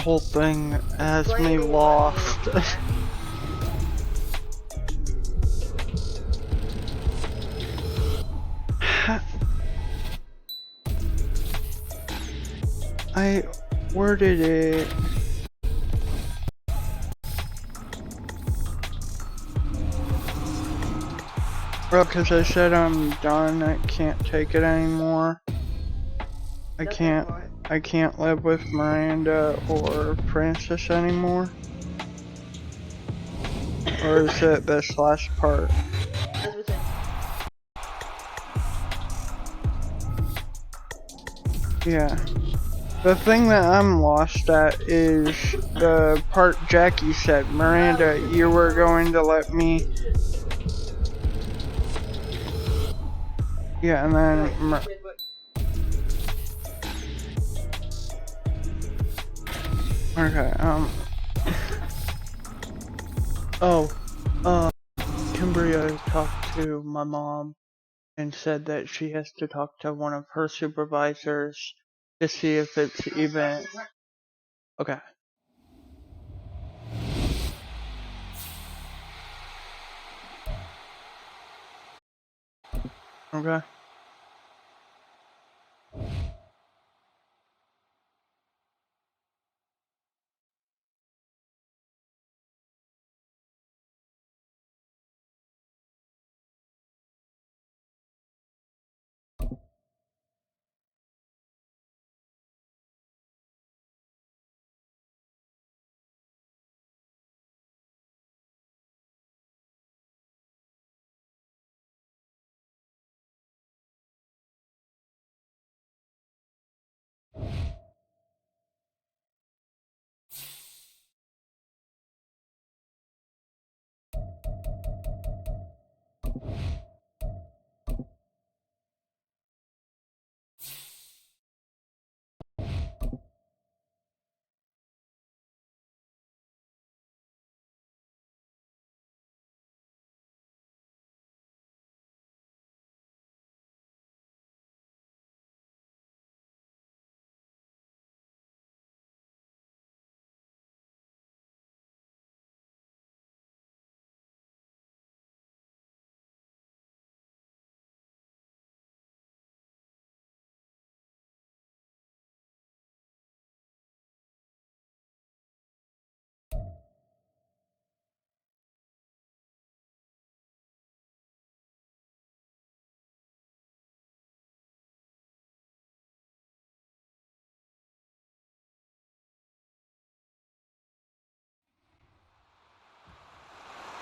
whole thing has me lost. I worded it. Well, because I said I'm done, I can't take it anymore. I can't live with Miranda or Francis anymore. Or is it this last part? Yeah. The thing that I'm lost at is the part Jackie said, Miranda, you were going to let me... Yeah, and then... Okay, Cambria talked to my mom and said that she has to talk to one of her supervisors to see if it's even... Okay. Okay.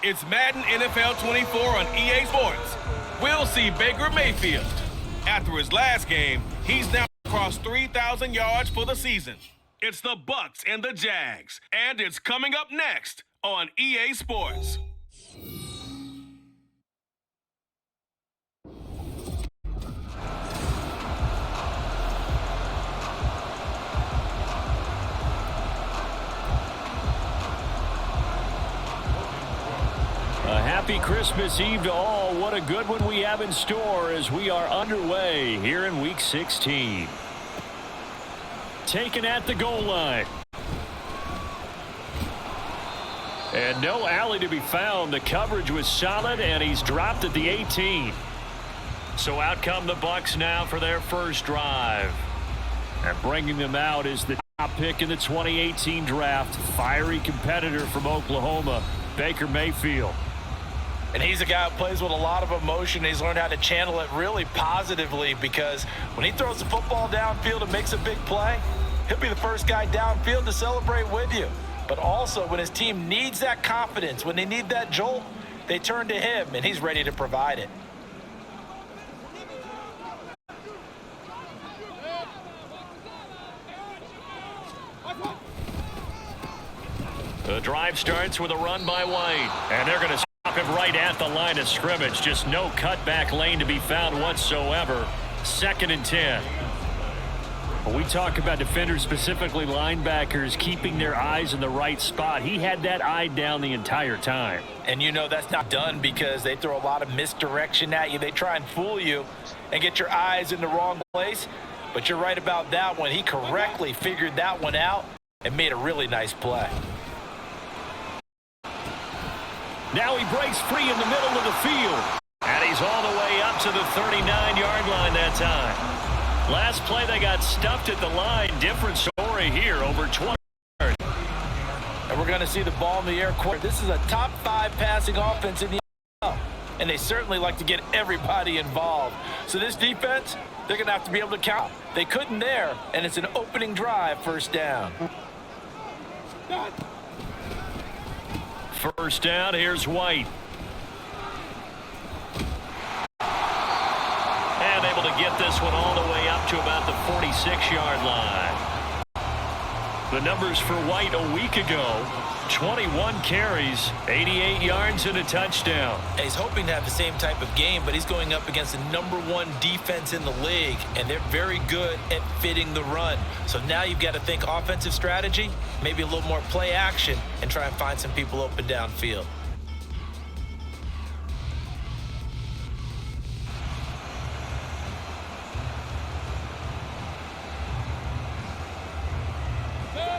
It's Madden NFL 24 on EA Sports. We'll see Baker Mayfield. After his last game, he's now crossed 3,000 yards for the season. It's the Bucks and the Jags, and it's coming up next on EA Sports. Happy Christmas Eve to all. What a good one we have in store as we are underway here in Week 16. Taken at the goal line. And no alley to be found. The coverage was solid, and he's dropped at the 18. So out come the Bucks now for their first drive. And bringing them out is the top pick in the 2018 draft. Fiery competitor from Oklahoma, Baker Mayfield. And he's a guy who plays with a lot of emotion. He's learned how to channel it really positively, because when he throws the football downfield and makes a big play, he'll be the first guy downfield to celebrate with you. But also, when his team needs that confidence, when they need that jolt, they turn to him, and he's ready to provide it. The drive starts with a run by White, and they're going to stop him right at the line of scrimmage. Just no cutback lane to be found whatsoever. 2nd and 10. When we talk about defenders, specifically linebackers, keeping their eyes in the right spot, he had that eye down the entire time. And you know that's not done because they throw a lot of misdirection at you. They try and fool you and get your eyes in the wrong place. But you're right about that one. He correctly figured that one out and made a really nice play. Now he breaks free in the middle of the field. And he's all the way up to the 39-yard line that time. Last play, they got stuffed at the line. Different story here, over 20 yards. And we're going to see the ball in the air quick. This is a top 5 passing offense in the NFL, and they certainly like to get everybody involved. So this defense, they're going to have to be able to count. They couldn't there, and it's an opening drive, first down. First down, here's White. And able to get this one all the way up to about the 46-yard line. The numbers for White a week ago, 21 carries, 88 yards and a touchdown. And he's hoping to have the same type of game, but he's going up against the #1 defense in the league, and they're very good at fitting the run. So now you've got to think offensive strategy, maybe a little more play action, and try and find some people open downfield.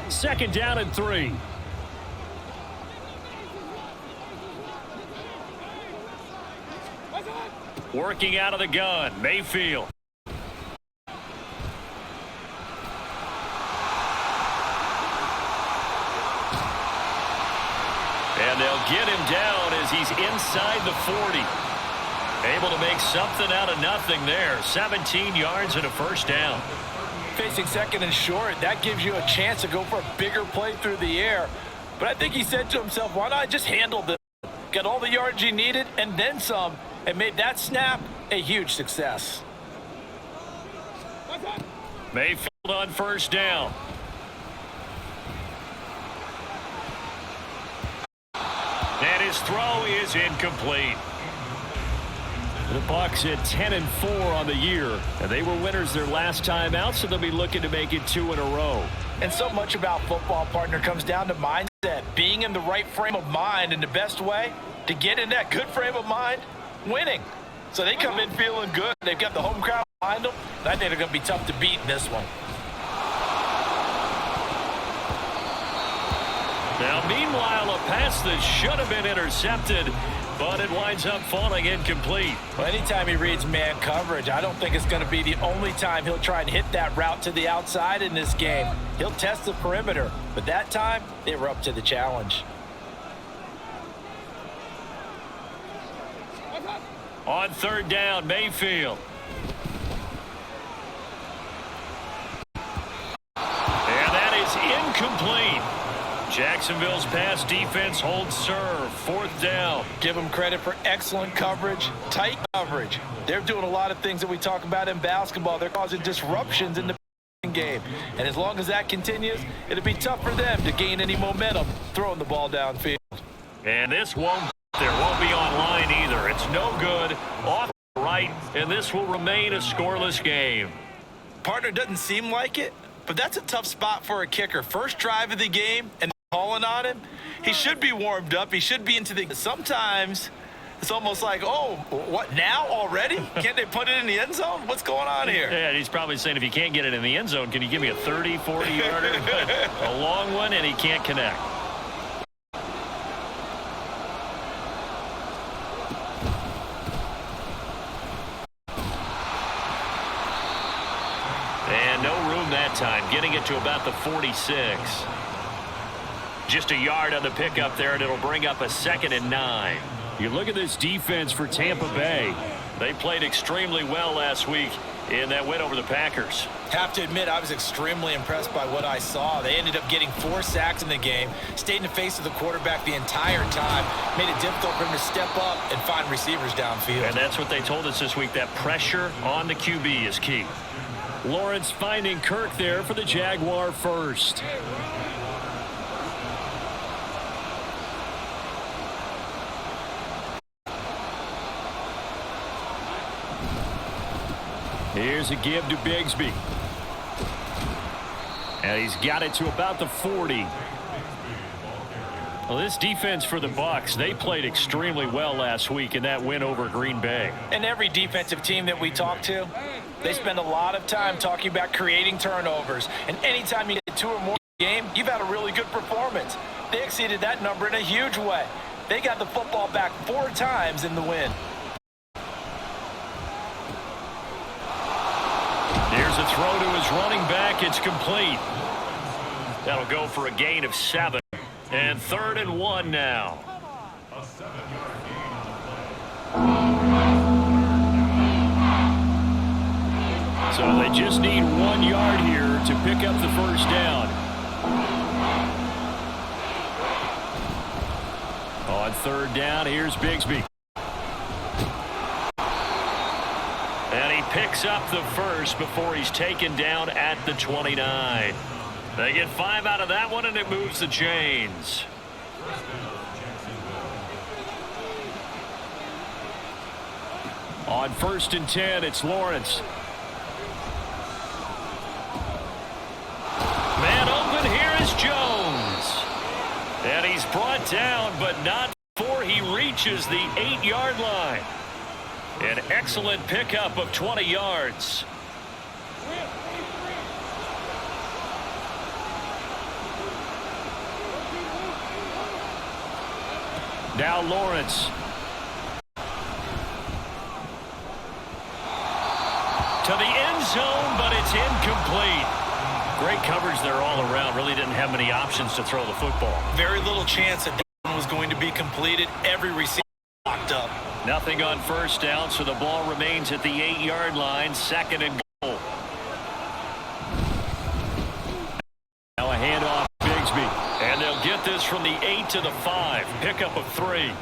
Second down and 3. Working out of the gun, Mayfield. And they'll get him down as he's inside the 40. Able to make something out of nothing there. 17 yards and a first down. Facing second and short, that gives you a chance to go for a bigger play through the air. But I think he said to himself, why not just handle this? Got all the yards you needed and then some, and made that snap a huge success. Mayfield on first down. And his throw is incomplete. The Bucs at 10-4 on the year, and they were winners their last time out, so they'll be looking to make it 2 in a row. And so much about football, partner, comes down to mindset, being in the right frame of mind, and the best way to get in that good frame of mind, winning. So they come in feeling good. They've got the home crowd behind them, and I think they're going to be tough to beat in this one. Now, meanwhile, a pass that should have been intercepted, but it winds up falling incomplete. Well, anytime he reads man coverage, I don't think it's going to be the only time he'll try and hit that route to the outside in this game. He'll test the perimeter, but that time, they were up to the challenge. On third down, Mayfield. And that is incomplete. Jacksonville's pass defense holds serve. Fourth down. Give them credit for excellent coverage, tight coverage. They're doing a lot of things that we talk about in basketball. They're causing disruptions in the game. And as long as that continues, it'll be tough for them to gain any momentum throwing the ball downfield. And this won't be online either. It's no good. Off the right, and this will remain a scoreless game. Partner, doesn't seem like it, but that's a tough spot for a kicker. First drive of the game, and calling on him. He should be warmed up. He should be into the... Sometimes it's almost like, oh, what, now already? Can't they put it in the end zone? What's going on here? Yeah, he's probably saying, if you can't get it in the end zone, can you give me a 30, 40-yarder? A long one, and he can't connect. And no room that time, getting it to about the 46. Just a yard on the pickup there, and it'll bring up a 2nd and 9. You look at this defense for Tampa Bay. They played extremely well last week in that win over the Packers. Have to admit, I was extremely impressed by what I saw. They ended up getting 4 sacks in the game, stayed in the face of the quarterback the entire time, made it difficult for him to step up and find receivers downfield. And that's what they told us this week, that pressure on the QB is key. Lawrence finding Kirk there for the Jaguar first. Here's a give to Bigsby. And he's got it to about the 40. Well, this defense for the Bucs, they played extremely well last week in that win over Green Bay. And every defensive team that we talk to, they spend a lot of time talking about creating turnovers. And anytime you get 2 or more game, you've had a really good performance. They exceeded that number in a huge way. They got the football back 4 times in the win. Here's a throw to his running back. It's complete. That'll go for a gain of 7. And 3rd and 1 now. So they just need 1 yard here to pick up the first down. On 3rd down, here's Bigsby. And he picks up the first before he's taken down at the 29. They get 5 out of that one, and it moves the chains. On 1st and 10, it's Lawrence. Man open, here is Jones. And he's brought down, but not before he reaches the 8-yard line. An excellent pickup of 20 yards. Now Lawrence. To the end zone, but it's incomplete. Great coverage there all around. Really didn't have many options to throw the football. Very little chance that one was going to be completed. Every receiver locked up. Nothing on 1st down, so the ball remains at the 8-yard line. 2nd and goal. Now a handoff to Bigsby. And they'll get this from the 8 to the 5. Pickup of 3.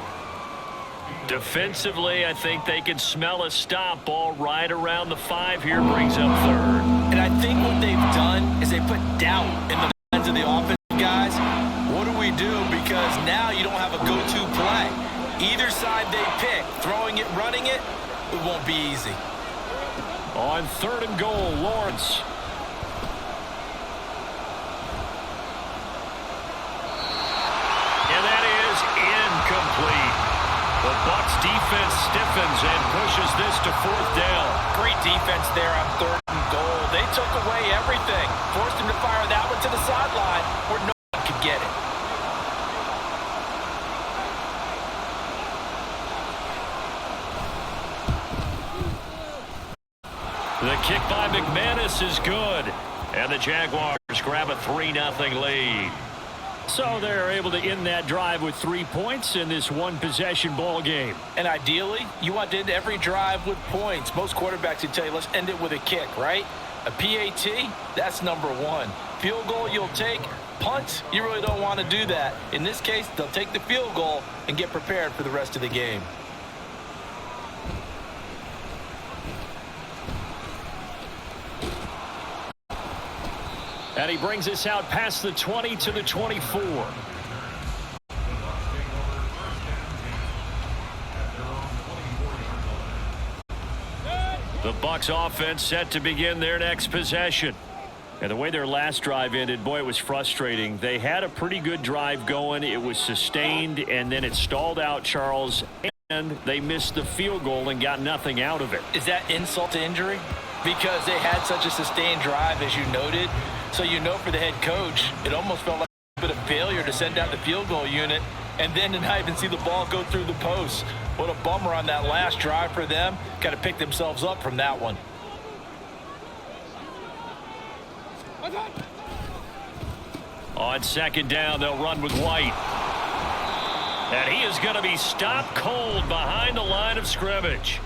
Defensively, I think they can smell a stop. Ball right around the 5 here, brings up 3rd. And I think what they've done is they put doubt in the minds of the offensive guys. What do we do? Because now you don't have a go-to play. Either side they pick, throwing it, running it, it won't be easy. On 3rd and goal, Lawrence. And that is incomplete. The Bucs defense stiffens and pushes this to 4th down. Great defense there on 3rd and goal. They took away everything. Forced him to fire that one to the sideline where no one could get it. The kick by McManus is good. And the Jaguars grab a 3-0 lead. So they're able to end that drive with 3 points in this one-possession ball game. And ideally, you want to end every drive with points. Most quarterbacks would tell you, let's end it with a kick, right? A PAT, that's number 1. Field goal you'll take. Punt, you really don't want to do that. In this case, they'll take the field goal and get prepared for the rest of the game. And he brings us out past the 20 to the 24. The Bucs offense set to begin their next possession. And the way their last drive ended, boy, it was frustrating. They had a pretty good drive going. It was sustained, and then it stalled out, Charles, and they missed the field goal and got nothing out of it. Is that insult to injury? Because they had such a sustained drive, as you noted. So you know for the head coach, it almost felt like a bit of failure to send out the field goal unit and then to not even see the ball go through the post. What a bummer on that last drive for them. Got to pick themselves up from that one. On 2nd down, they'll run with White. And he is going to be stopped cold behind the line of scrimmage.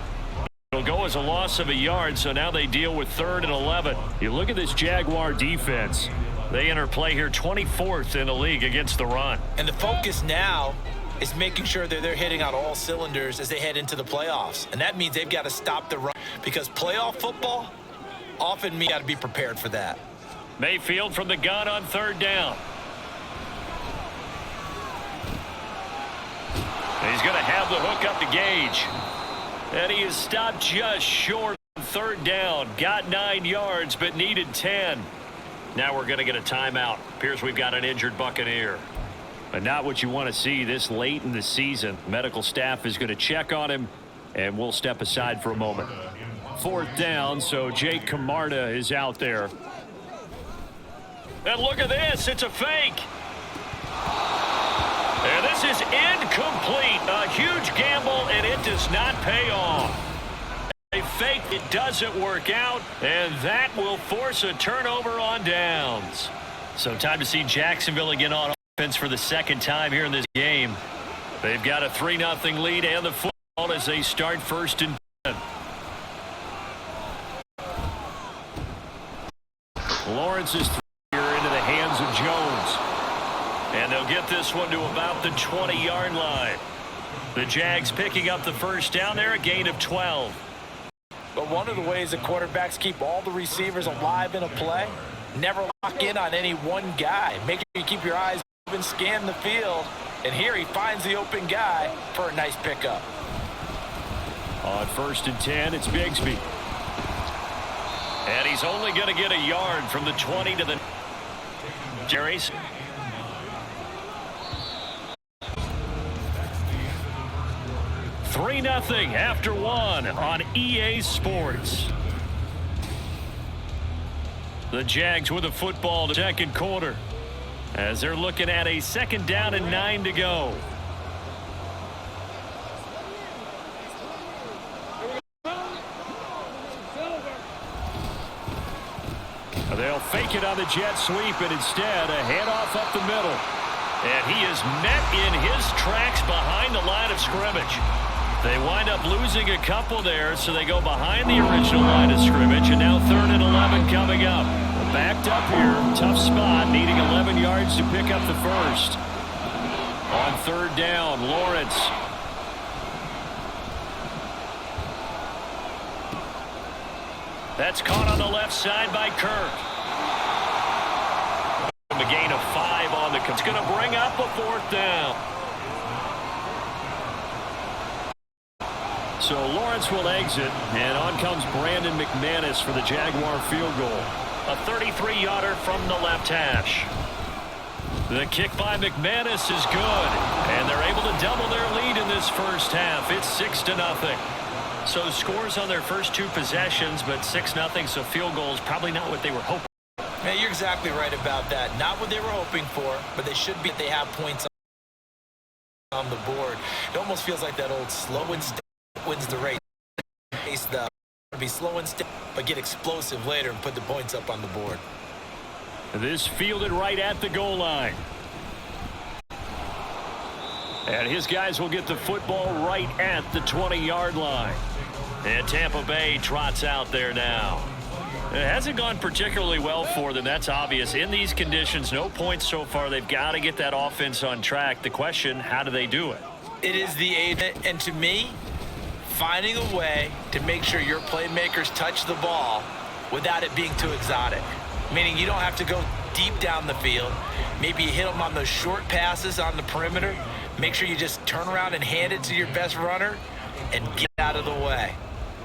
It'll go as a loss of a yard, so now they deal with 3rd and 11. You look at this Jaguar defense. They enter play here 24th in the league against the run. And the focus now is making sure that they're hitting on all cylinders as they head into the playoffs. And that means they've got to stop the run. Because playoff football, often got to be prepared for that. Mayfield from the gun on 3rd down. And he's going to have the hook up to Gage. And he is stopped just short on 3rd down. Got 9 yards, but needed 10. Now we're going to get a timeout. Appears we've got an injured Buccaneer. But not what you want to see this late in the season. Medical staff is going to check on him, and we'll step aside for a moment. 4th down, so Jake Camarda is out there. And look at this. It's a fake. And this is incomplete. A huge gamble, and it does not pay off. A fake, it doesn't work out, and that will force a turnover on downs. So time to see Jacksonville again on offense for the second time here in this game. They've got a 3-0 lead and the football as they start 1st and 10. Lawrence is here into the hands of Jones. And they'll get this one to about the 20-yard line. The Jags picking up the first down there, a gain of 12. But one of the ways that quarterbacks keep all the receivers alive in a play, never lock in on any one guy. Make sure you keep your eyes open, scan the field. And here he finds the open guy for a nice pickup. On 1st and 10, it's Bigsby. And he's only going to get a yard from the 20 to the Jerry's. Three 3-0 after one on EA Sports. The Jags with a football, the second quarter, as they're looking at a 2nd down and 9 to go. They'll fake it on the jet sweep, and instead a handoff up the middle. And he is met in his tracks behind the line of scrimmage. They wind up losing a couple there, so they go behind the original line of scrimmage, and now 3rd and 11 coming up. Backed up here, tough spot, needing 11 yards to pick up the first. On 3rd down, Lawrence. That's caught on the left side by Kirk. A gain of 5 on the. It's going to bring up a 4th down. So Lawrence will exit, and on comes Brandon McManus for the Jaguar field goal. A 33-yarder from the left hash. The kick by McManus is good, and they're able to double their lead in this first half. It's 6-0. So scores on their first 2 possessions, but 6-0, so field goal is probably not what they were hoping. Man, you're exactly right about that. Not what they were hoping for, but they should be. They have points on the board. It almost feels like that old slow and steady wins the race. Be slow and steady, but get explosive later and put the points up on the board. This fielded right at the goal line. And his guys will get the football right at the 20-yard line. And Tampa Bay trots out there now. It hasn't gone particularly well for them. That's obvious. In these conditions, no points so far. They've got to get that offense on track. The question, how do they do it? It is the agent, and to me, finding a way to make sure your playmakers touch the ball without it being too exotic. Meaning you don't have to go deep down the field. Maybe you hit them on those short passes on the perimeter. Make sure you just turn around and hand it to your best runner and get out of the way.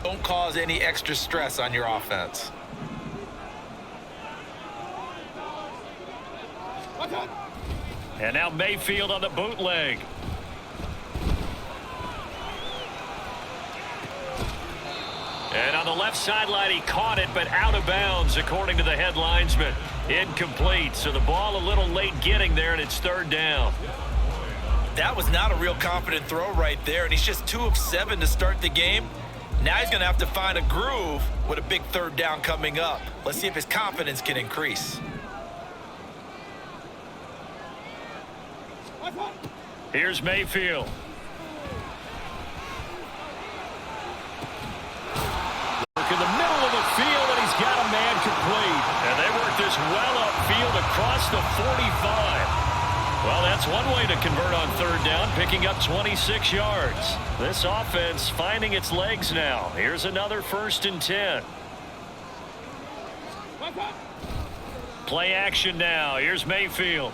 Don't cause any extra stress on your offense. And now Mayfield on the bootleg. And on the left sideline, he caught it, but out of bounds, according to the head linesman. Incomplete, so the ball a little late getting there, and it's 3rd down. That was not a real confident throw right there, and he's just 2 of 7 to start the game. Now he's going to have to find a groove with a big 3rd down coming up. Let's see if his confidence can increase. Here's Mayfield. Work in the middle of the field, and he's got a man complete. And they work this well upfield across the 45. Well, that's one way to convert on 3rd down, picking up 26 yards. This offense finding its legs now. Here's another 1st and 10. Play action now. Here's Mayfield.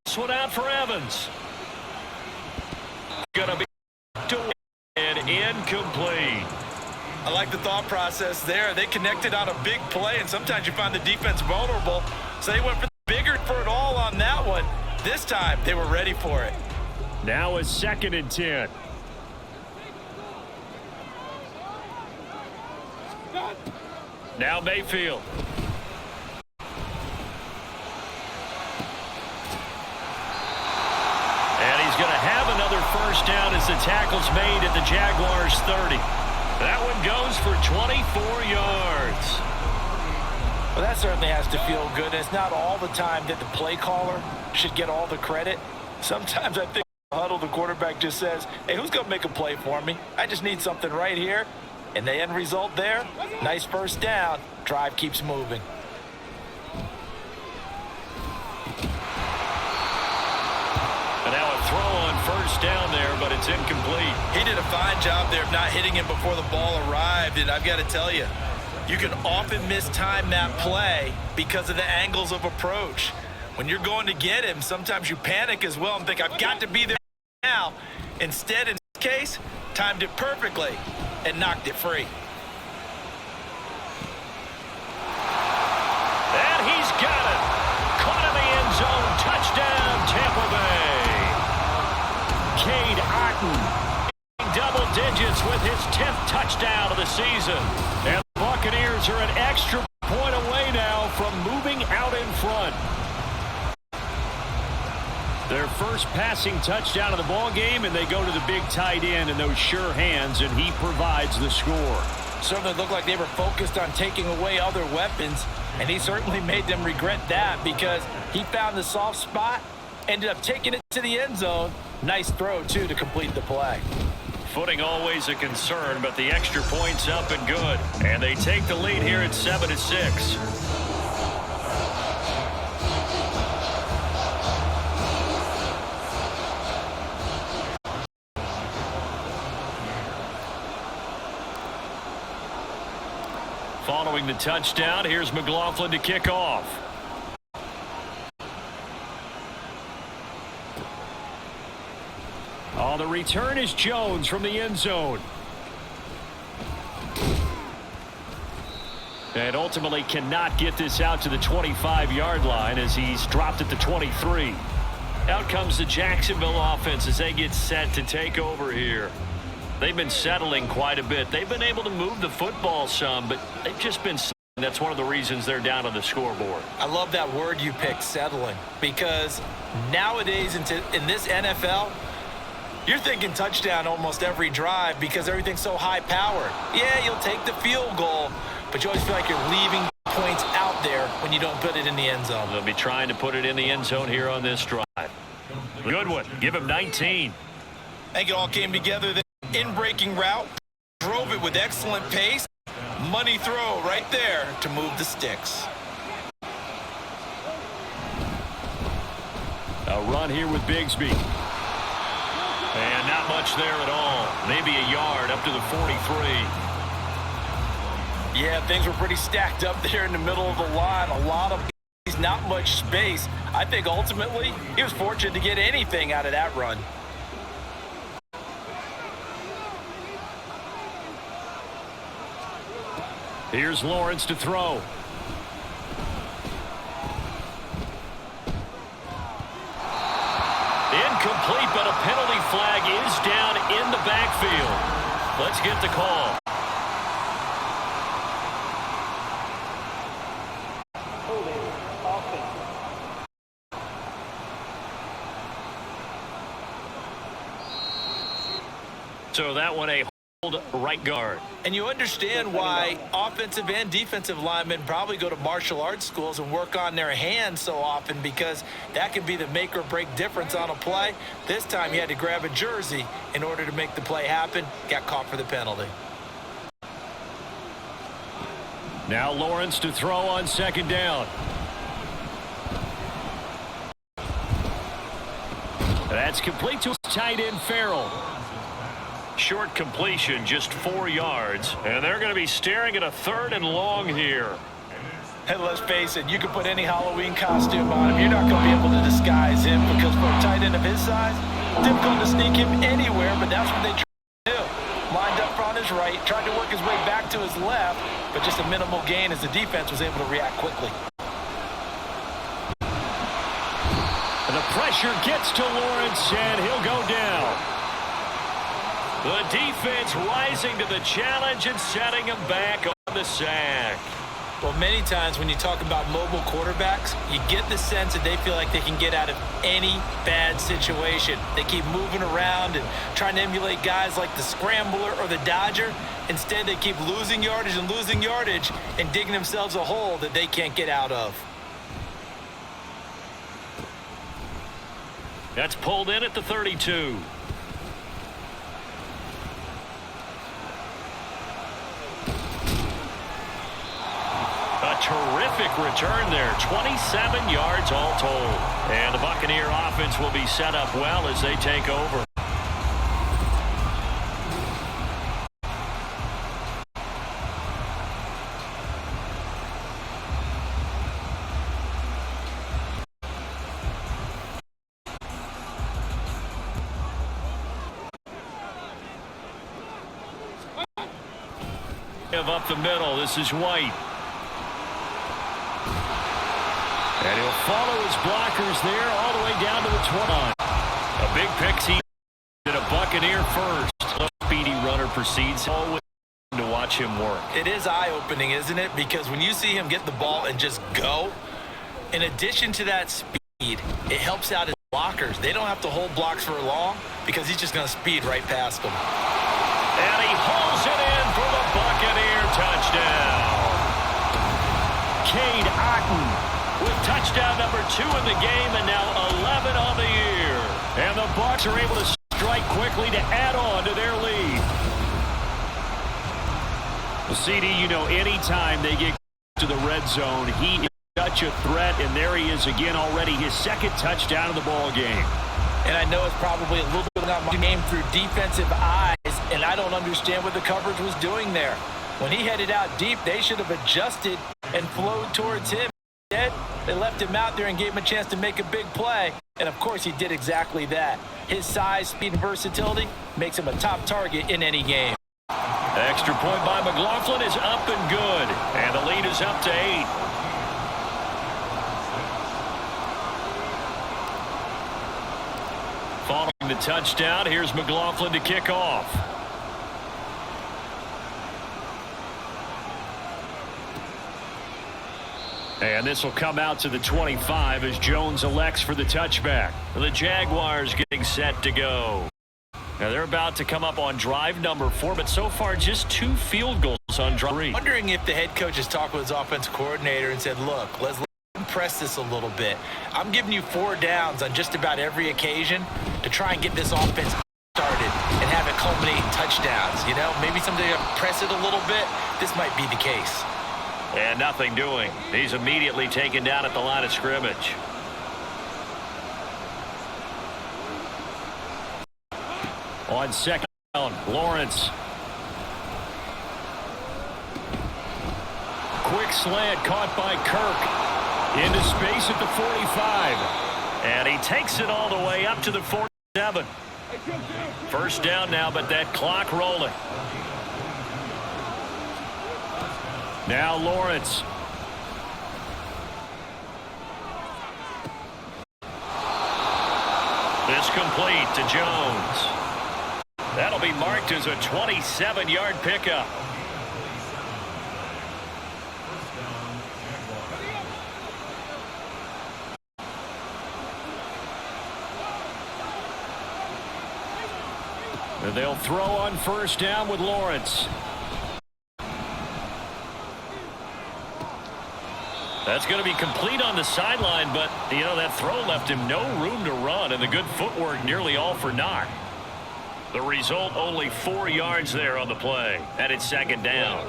This one out for Evans. Gonna be and incomplete. I like the thought process there. They connected on a big play, and sometimes you find the defense vulnerable. So they went for the bigger for it all on that one. This time, they were ready for it. Now a 2nd and 10. Now Mayfield. And he's going to have another first down as the tackle's made at the Jaguars' 30. That one goes for 24 yards. Well, that certainly has to feel good. It's not all the time that the play caller should get all the credit. Sometimes I think the huddle, the quarterback just says, hey, who's going to make a play for me? I just need something right here. And the end result there, nice first down. Drive keeps moving. And now a throw on first down there, but it's incomplete. He did a fine job there of not hitting him before the ball arrived. And I've got to tell you, you can often mistime that play because of the angles of approach. When you're going to get him, sometimes you panic as well and think, I've got to be there now. Instead, in this case, timed it perfectly and knocked it free. And he's got it. Caught in the end zone. Touchdown, Tampa Bay. Cade Otton, double digits with his 10th touchdown of the season. And the Buccaneers are an extra point away now from moving out in front. Their first passing touchdown of the ball game, and they go to the big tight end in those sure hands, and he provides the score. Certainly looked like they were focused on taking away other weapons, and he certainly made them regret that because he found the soft spot, ended up taking it to the end zone. Nice throw, too, to complete the play. Footing always a concern, but the extra point's up and good. And they take the lead here at 7-6. Following the touchdown, here's McLaughlin to kick off. Oh, the return is Jones from the end zone. And ultimately cannot get this out to the 25-yard line as he's dropped at the 23. Out comes the Jacksonville offense as they get set to take over here. They've been settling quite a bit. They've been able to move the football some, but they've just been settling. That's one of the reasons they're down on the scoreboard. I love that word you picked, settling, because nowadays in this NFL, you're thinking touchdown almost every drive because everything's so high-powered. Yeah, you'll take the field goal, but you always feel like you're leaving points out there when you don't put it in the end zone. They'll be trying to put it in the end zone here on this drive. Good one. Give him 19. I think it all came together there. In-breaking route, drove it with excellent pace. Money throw right there to move the sticks. A run here with Bigsby. And not much there at all. Maybe a yard up to the 43. Yeah, things were pretty stacked up there in the middle of the line. A lot of not much space. I think ultimately he was fortunate to get anything out of that run. Here's Lawrence to throw. Incomplete, but a penalty flag is down in the backfield. Let's get the call. So that one a hold right guard. And you understand why offensive and defensive linemen probably go to martial arts schools and work on their hands so often, because that can be the make or break difference on a play. This time he had to grab a jersey in order to make the play happen. Got caught for the penalty. Now Lawrence to throw on second down. That's complete to tight end Farrell. Short completion, just 4 yards. And they're going to be staring at a 3rd and long here. And let's face it, you can put any Halloween costume on him. You're not going to be able to disguise him, because for a tight end of his size, difficult to sneak him anywhere, but that's what they try to do. Lined up on his right, tried to work his way back to his left, but just a minimal gain as the defense was able to react quickly. And the pressure gets to Lawrence, and he'll go down. The defense rising to the challenge and setting him back on the sack. Well, many times when you talk about mobile quarterbacks, you get the sense that they feel like they can get out of any bad situation. They keep moving around and trying to emulate guys like the Scrambler or the Dodger. Instead, they keep losing yardage and digging themselves a hole that they can't get out of. That's pulled in at the 32. A terrific return there. 27 yards all told. And the Buccaneer offense will be set up well as they take over. Up the middle. This is White. And he'll follow his blockers there all the way down to the 20. A big pick team and a Buccaneer first. A speedy runner proceeds. Always to watch him work. It is eye-opening, isn't it? Because when you see him get the ball and just go, in addition to that speed, it helps out his blockers. They don't have to hold blocks for long because he's just going to speed right past them. And he hauls it in for the Buccaneer touchdown. Cade Otton with touchdown number 2 in the game and now 11 on the year. And the Bucs are able to strike quickly to add on to their lead. Well, CD, you know, anytime they get to the red zone, he is such a threat, and there he is again already, his second touchdown of the ball game. And I know it's probably a little bit of my game through defensive eyes, and I don't understand what the coverage was doing there. When he headed out deep, they should have adjusted and flowed towards him. Instead, they left him out there and gave him a chance to make a big play. And, of course, he did exactly that. His size, speed, and versatility makes him a top target in any game. The extra point by McLaughlin is up and good, and the lead is up to 8. Following the touchdown, here's McLaughlin to kick off. And this will come out to the 25 as Jones elects for the touchback. The Jaguars getting set to go. Now they're about to come up on drive number 4, but so far just 2 field goals on drive 3. Wondering if the head coach has talked with his offensive coordinator and said, look, let's press this a little bit. I'm giving you 4 downs on just about every occasion to try and get this offense started and have it culminate in touchdowns. You know, maybe someday press it a little bit. This might be the case. And nothing doing. He's immediately taken down at the line of scrimmage. On second down, Lawrence. Quick slant caught by Kirk. Into space at the 45. And he takes it all the way up to the 47. First down now, but that clock rolling. Now Lawrence. This complete to Jones. That'll be marked as a 27-yard pickup. And they'll throw on first down with Lawrence. That's going to be complete on the sideline, but, you know, that throw left him no room to run, and the good footwork nearly all for naught. The result, only 4 yards there on the play, and it's second down.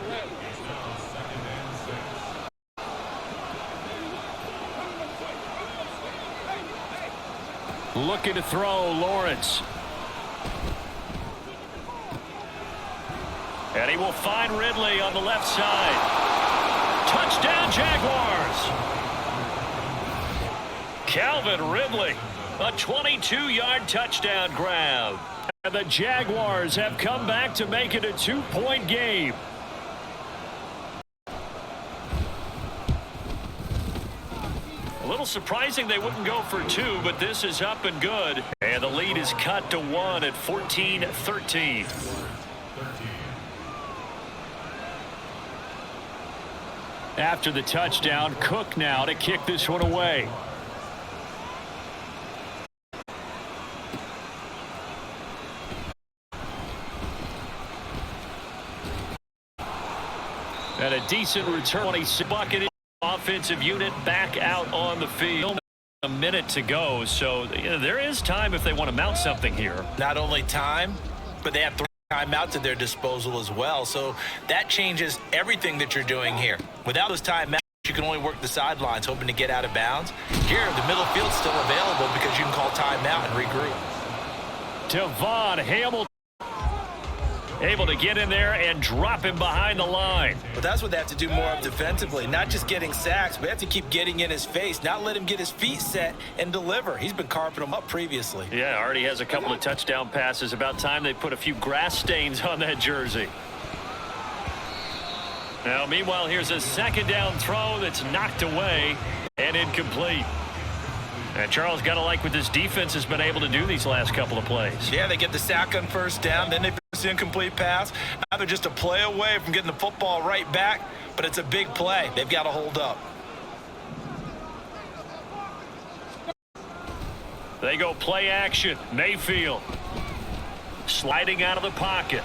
Looking to throw, Lawrence. And he will find Ridley on the left side. Touchdown, Jaguars. Calvin Ridley, a 22-yard touchdown grab. And the Jaguars have come back to make it a 2-point game. A little surprising they wouldn't go for 2, but this is up and good. And the lead is cut to 1 at 14-13. after the touchdown. Cook now to kick this one away. And a decent return. 26 bucket offensive unit back out on the field. A minute to go, so there is time if they want to mount something here. Not only time, but they have 3 timeouts at their disposal as well. So that changes everything that you're doing here. Without those timeouts, you can only work the sidelines, hoping to get out of bounds. Here, the middle field's still available because you can call timeout and regroup. Devon Hamilton able to get in there and drop him behind the line. But that's what they have to do more of defensively, not just getting sacks. We have to keep getting in his face, not let him get his feet set and deliver. He's been carping them up previously. Yeah, already has a couple of touchdown passes. About time they put a few grass stains on that jersey. Now, meanwhile, here's a second down throw that's knocked away and incomplete. And Charles, got to like what this defense has been able to do these last couple of plays. Yeah, they get the sack on first down, then they force the incomplete pass. Now they're just a play away from getting the football right back, but it's a big play. They've got to hold up. They go play action. Mayfield sliding out of the pocket.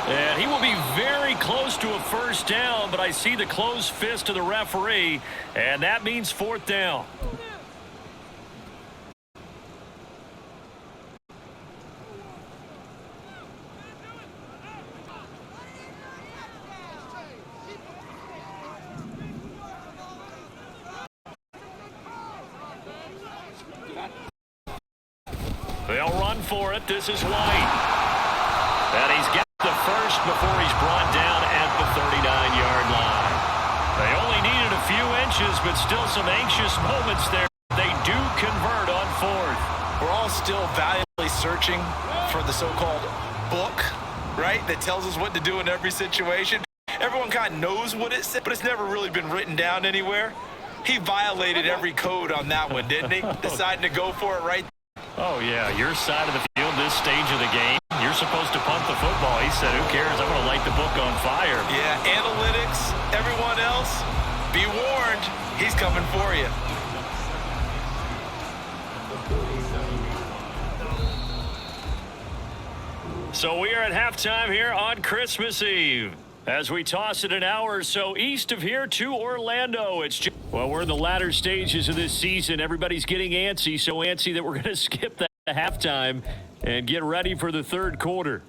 And he will be very close to a first down, but I see the closed fist of the referee, and that means 4th down. They'll run for it. This is White. And he's got the first before he's brought down at the 39-yard line. They only needed a few inches, but still some anxious moments there. They do convert on 4th. We're all still valiantly searching for the so-called book, right, that tells us what to do in every situation. Everyone kind of knows what it said, but it's never really been written down anywhere. He violated every code on that one, didn't he? Deciding to go for it right there. Oh, yeah, your side of the field, this stage of the game. You're supposed to punt the football. He said, who cares? I'm going to light the book on fire. Yeah, analytics, everyone else, be warned. He's coming for you. So we are at halftime here on Christmas Eve. As we toss it an hour or so east of here to Orlando. Well, we're in the latter stages of this season. Everybody's getting antsy, so antsy that we're going to skip that halftime and get ready for the third quarter.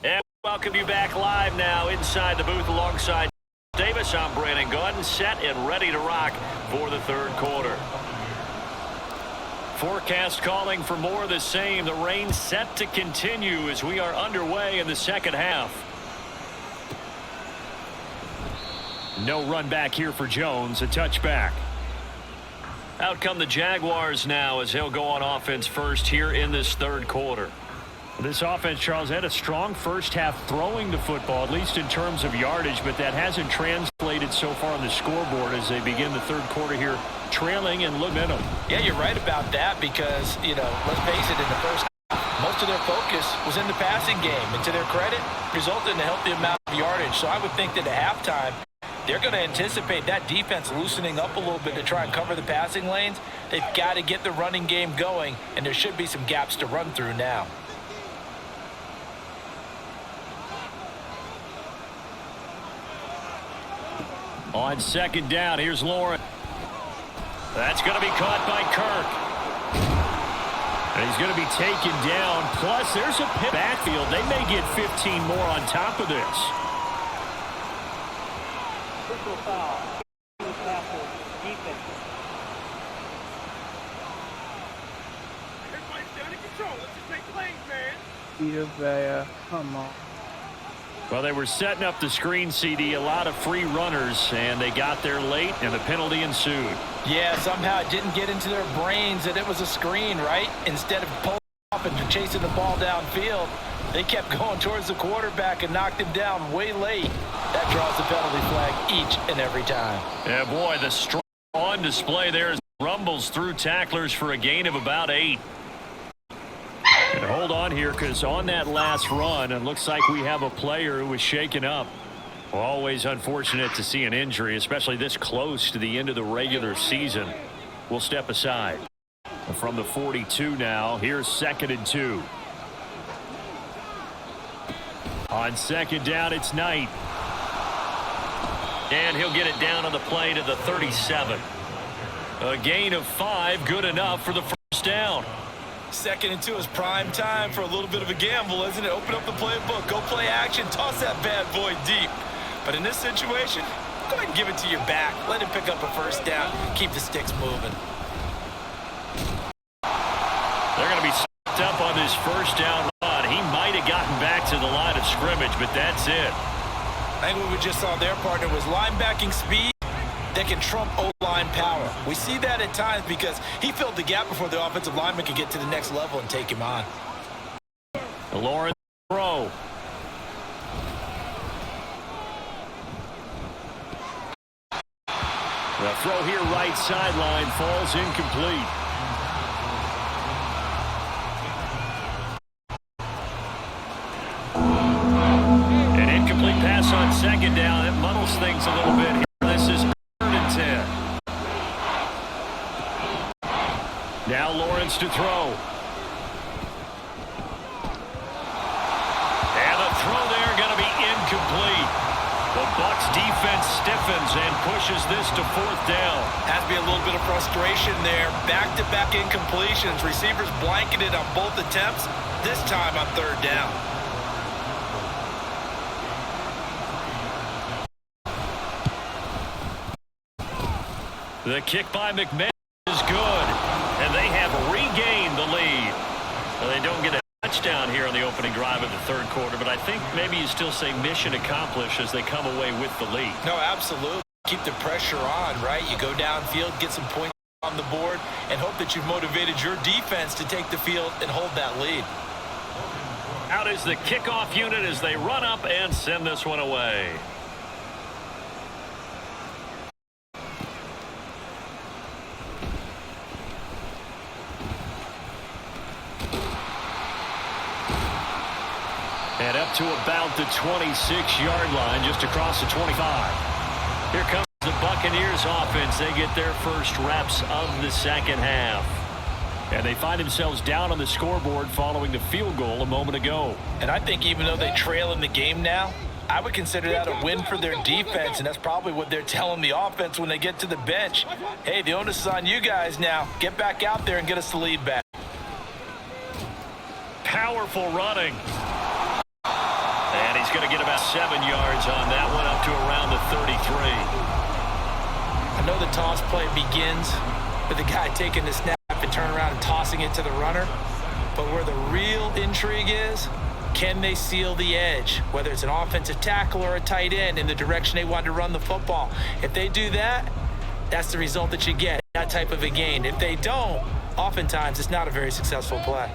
And welcome you back live now inside the booth alongside Davis. I'm Brandon Gordon, set and ready to rock for the third quarter. Forecast calling for more of the same. The rain set to continue as we are underway in the second half. No run back here for Jones. A touchback. Out come the Jaguars now as they'll go on offense first here in this third quarter. This offense, Charles, had a strong first half throwing the football, at least in terms of yardage, but that hasn't translated so far on the scoreboard as they begin the third quarter here, trailing and momentum. Yeah, you're right about that because, let's face it, in the first half, most of their focus was in the passing game. And to their credit, resulted in a healthy amount of yardage. So I would think that at halftime, they're going to anticipate that defense loosening up a little bit to try and cover the passing lanes. They've got to get the running game going, and there should be some gaps to run through now. On second down, here's Lauren. That's going to be caught by Kirk. And he's going to be taken down. Plus, there's a pit backfield. They may get 15 more on top of this. Personal foul. Defense. Everybody's down in control. Let's just make plays, man. Vea, come on. Well, they were setting up the screen, CD, a lot of free runners, and they got there late, and the penalty ensued. Yeah, somehow it didn't get into their brains that it was a screen, right? Instead of pulling off and chasing the ball downfield, they kept going towards the quarterback and knocked him down way late. That draws the penalty flag each and every time. Yeah, boy, the strong On display there as rumbles through tacklers for a gain of about 8. And hold on here, because on that last run, it looks like we have a player who was shaken up. Well, always unfortunate to see an injury, especially this close to the end of the regular season. We'll step aside. From the 42 now, here's 2nd and 2. On 2nd down, it's Knight. And he'll get it down on the play to the 37. A gain of 5, good enough for the first down. 2nd and 2 is prime time for a little bit of a gamble, isn't it? Open up the playbook, go play action, toss that bad boy deep. But in this situation, go ahead and give it to your back. Let him pick up a first down, keep the sticks moving. They're going to be stopped up on this first down run. He might have gotten back to the line of scrimmage, but that's it. I think what we just saw their partner was linebacking speed that can trump O-line power. We see that at times because he filled the gap before the offensive lineman could get to the next level and take him on. Lawrence throw. The throw here right sideline falls incomplete. An incomplete pass on 2nd down. It muddles things a little bit here. This is 3rd and 10. Now Lawrence to throw. And the throw there going to be incomplete. The Bucs defense stiffens and pushes this to 4th down. Has to be a little bit of frustration there. Back-to-back incompletions. Receivers blanketed on both attempts, this time on 3rd down. The kick by McMahon is good, and they have regained the lead. Well, they don't get a touchdown here on the opening drive of the 3rd quarter, but I think maybe you still say mission accomplished as they come away with the lead. No, absolutely. Keep the pressure on, right? You go downfield, get some points on the board, and hope that you've motivated your defense to take the field and hold that lead. Out is the kickoff unit as they run up and send this one away. And up to about the 26-yard line, just across the 25. Here comes the Buccaneers offense. They get their first reps of the 2nd half. And they find themselves down on the scoreboard following the field goal a moment ago. And I think even though they trail in the game now, I would consider that a win for their defense, and that's probably what they're telling the offense when they get to the bench. Hey, the onus is on you guys now. Get back out there and get us the lead back. Powerful running. And he's going to get about 7 yards on that one, up to around the 33. I know the toss play begins with the guy taking the snap and turn around and tossing it to the runner. But where the real intrigue is, can they seal the edge, whether it's an offensive tackle or a tight end, in the direction they want to run the football? If they do that, that's the result that you get, that type of a gain. If they don't, oftentimes it's not a very successful play.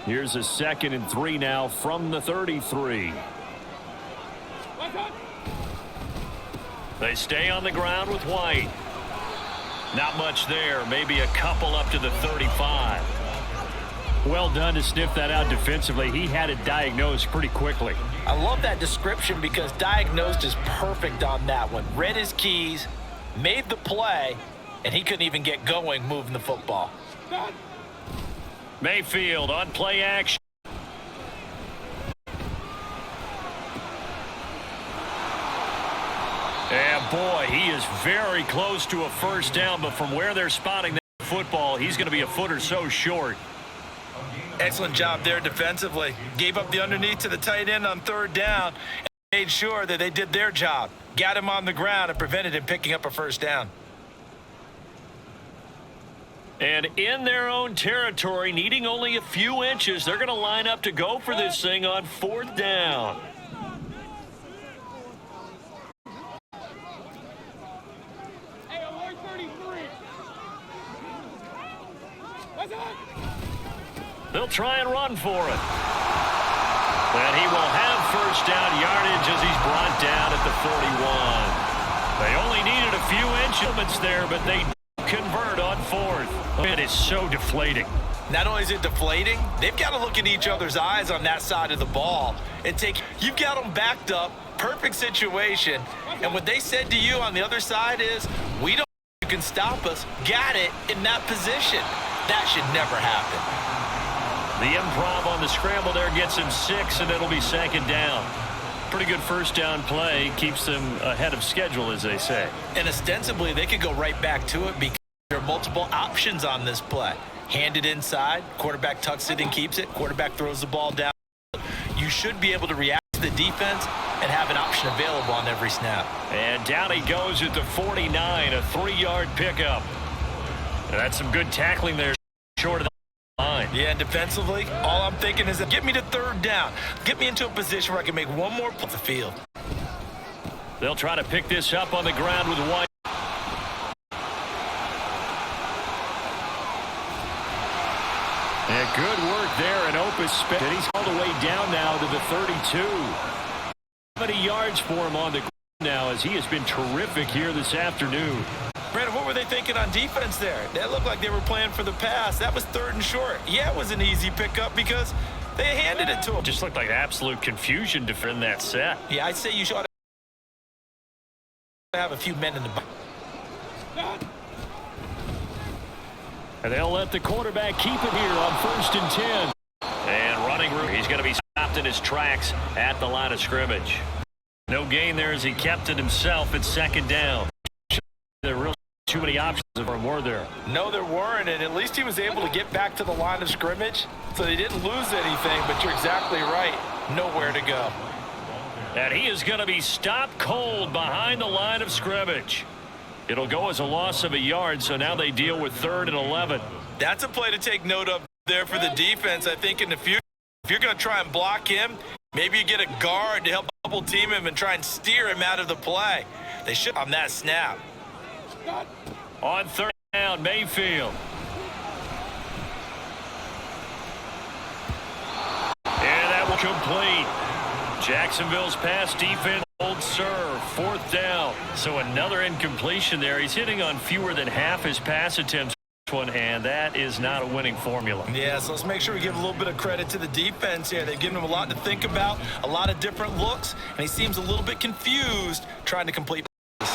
Here's a 2nd and 3 now from the 33. They stay on the ground with White. Not much there, maybe a couple up to the 35. Well done to sniff that out defensively. He had it diagnosed pretty quickly. I love that description because diagnosed is perfect on that one. Read his keys, made the play, and he couldn't even get going moving the football. Mayfield on play action. And boy, he is very close to a first down, but from where they're spotting that football, he's going to be a foot or so short. Excellent job there defensively. Gave up the underneath to the tight end on 3rd down and made sure that they did their job. Got him on the ground and prevented him picking up a first down. And in their own territory, needing only a few inches, they're going to line up to go for this thing on 4th down. They'll try and run for it. And he will have first down yardage as he's brought down at the 41. They only needed a few inches there, but they convert on fourth. It is so deflating. Not only is it deflating, they've got to look in each other's eyes on that side of the ball and you've got them backed up, perfect situation, and what they said to you on the other side is, we don't think you can stop us, got it in that position. That should never happen. The improv on the scramble there gets him 6, and it'll be second down. Pretty good first down play, keeps them ahead of schedule, as they say. And ostensibly, they could go right back to it because there are multiple options on this play. Hand it inside, quarterback tucks it and keeps it, quarterback throws the ball down. You should be able to react to the defense and have an option available on every snap. And down he goes at the 49, a 3-yard pickup. That's some good tackling there, short of the line. Yeah, and defensively, all I'm thinking is get me to third down. Get me into a position where I can make one more play on the field. They'll try to pick this up on the ground with White. And good work there in Opus Spence. And he's all the way down now to the 32. 70 yards for him on the ground now as he has been terrific here this afternoon. Brandon, what were they thinking on defense there? That looked like they were playing for the pass. That was third and short. Yeah, it was an easy pickup because they handed it to him. Just looked like absolute confusion to defend that set. Yeah, I'd say you should have a few men in the back. And they'll let the quarterback keep it here on 1st and 10. And running room. He's going to be stopped in his tracks at the line of scrimmage. No gain there as he kept it himself at second down. There were really too many options for him, were there? No, there weren't, and at least he was able to get back to the line of scrimmage, so they didn't lose anything, but you're exactly right. Nowhere to go. And he is going to be stopped cold behind the line of scrimmage. It'll go as a loss of a yard, so now they deal with 3rd and 11. That's a play to take note of there for the defense, I think, in the future. If you're going to try and block him, maybe you get a guard to help double team him and try and steer him out of the play. They should on that snap. On 3rd down, Mayfield. And that will complete. Jacksonville's pass defense holds serve. 4th down. So another incompletion there. He's hitting on fewer than half his pass attempts. And that is not a winning formula. Yeah, so let's make sure we give a little bit of credit to the defense here. They've given him a lot to think about, a lot of different looks, and he seems a little bit confused trying to complete. So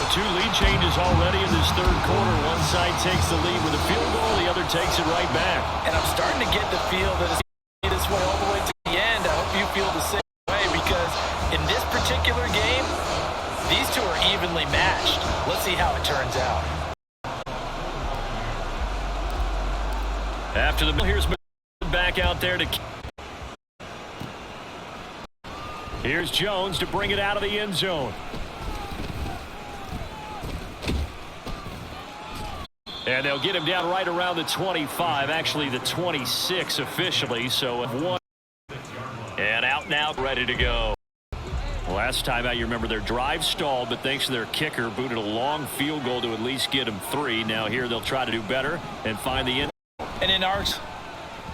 2 lead changes already in this 3rd quarter. One side takes the lead with a field goal, the other takes it right back. And I'm starting to get the feel that it's this way all the way to the end. I hope you feel the same way because in this particular game, these two are evenly matched. Let's see how it turns out. After the here's back out there to. Here's Jones to bring it out of the end zone. And they'll get him down right around the 25, actually the 26 officially. So 1 and out now, ready to go. Last time out, you remember their drive stalled, but thanks to their kicker, booted a long field goal to at least get them 3. Now here they'll try to do better and find the end. And in ours,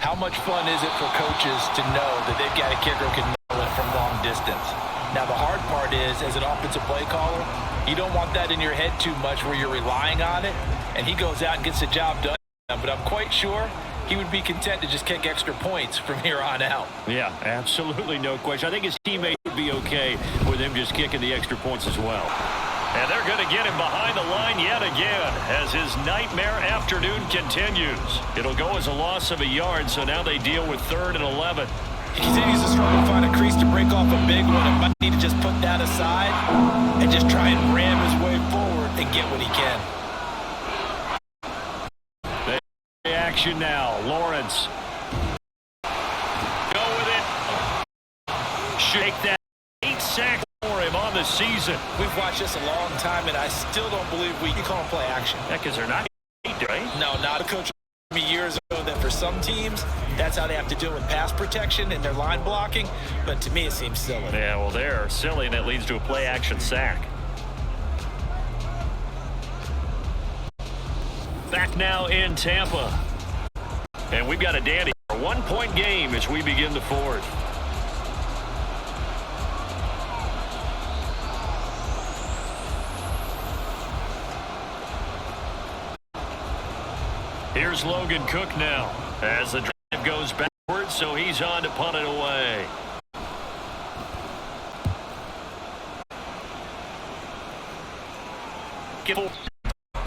how much fun is it for coaches to know that they've got a kicker who can nail it from long distance? Now the hard part is, as an offensive play caller, you don't want that in your head too much where you're relying on it, and he goes out and gets the job done. But I'm quite sure he would be content to just kick extra points from here on out. Yeah, absolutely no question. I think his teammates would be okay with him just kicking the extra points as well. And they're going to get him behind the line yet again as his nightmare afternoon continues. It'll go as a loss of a yard, so now they deal with 3rd and 11. He continues to struggle to find a crease to break off a big one and might need to just put that aside and just try and ram his way forward and get what he can. Action now. Lawrence. Go with it. Shake that. 8 sacks for him on the season. We've watched this a long time, and I still don't believe we can call him play action. Yeah, because they're not, right? No, not a coach told me years ago that for some teams, that's how they have to deal with pass protection and their line blocking. But to me, it seems silly. Yeah, well, they're silly, and it leads to a play action sack. Back now in Tampa. And we've got a dandy. A 1-point game as we begin the 4th. Here's Logan Cook now as the drive goes backwards, so he's on to punt it away.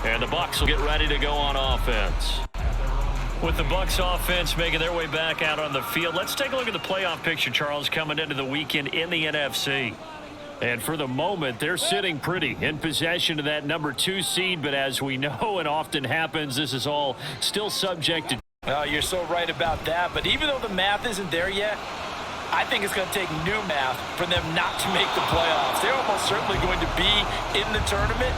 And the Bucs will get ready to go on offense. With the Bucs offense making their way back out on the field, let's take a look at the playoff picture, Charles, coming into the weekend in the NFC. And for the moment, they're sitting pretty in possession of that number 2 seed. But as we know and often happens, this is all still subject to. Well, you're so right about that. But even though the math isn't there yet, I think it's going to take new math for them not to make the playoffs. They're almost certainly going to be in the tournament.